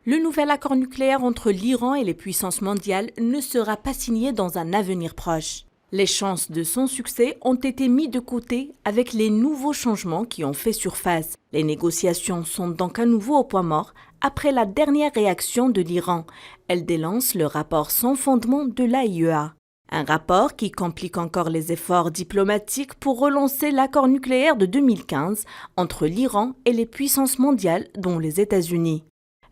Le nouvel accord nucléaire entre l'Iran et les puissances mondiales ne sera pas signé dans un avenir proche. Les chances de son succès ont été mises de côté avec les nouveaux changements qui ont fait surface. Les négociations sont donc à nouveau au point mort après la dernière réaction de l'Iran. Elle délance le rapport sans fondement de l'AIEA. Un rapport qui complique encore les efforts diplomatiques pour relancer l'accord nucléaire de 2015 entre l'Iran et les puissances mondiales, dont les États-Unis.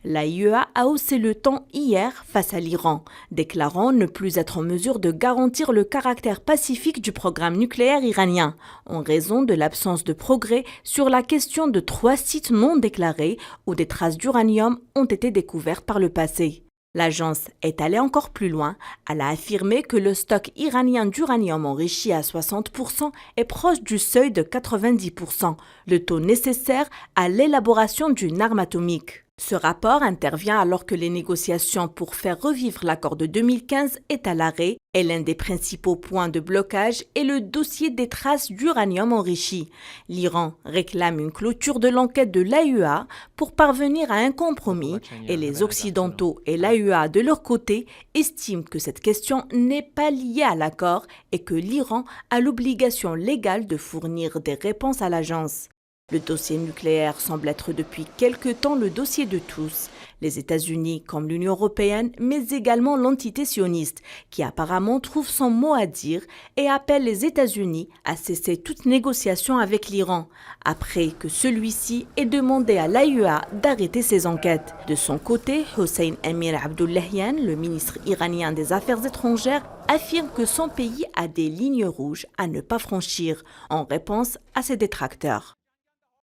L'AIEA a haussé le ton hier face à l'Iran, déclarant ne plus être en mesure de garantir le caractère pacifique du programme nucléaire iranien, en raison de l'absence de progrès sur la question de 3 sites non déclarés où des traces d'uranium ont été découvertes par le passé. L'agence est allée encore plus loin. Elle a affirmé que le stock iranien d'uranium enrichi à 60% est proche du seuil de 90%, le taux nécessaire à l'élaboration d'une arme atomique. Ce rapport intervient alors que les négociations pour faire revivre l'accord de 2015 est à l'arrêt et l'un des principaux points de blocage est le dossier des traces d'uranium enrichi. L'Iran réclame une clôture de l'enquête de l'AIEA pour parvenir à un compromis et les Occidentaux et l'AIEA de leur côté estiment que cette question n'est pas liée à l'accord et que l'Iran a l'obligation légale de fournir des réponses à l'agence. Le dossier nucléaire semble être depuis quelque temps le dossier de tous, les États-Unis comme l'Union européenne, mais également l'entité sioniste, qui apparemment trouve son mot à dire et appelle les États-Unis à cesser toute négociation avec l'Iran, après que celui-ci ait demandé à l'AIEA d'arrêter ses enquêtes. De son côté, Hossein Amir Abdollahian, le ministre iranien des Affaires étrangères, affirme que son pays a des lignes rouges à ne pas franchir, en réponse à ses détracteurs.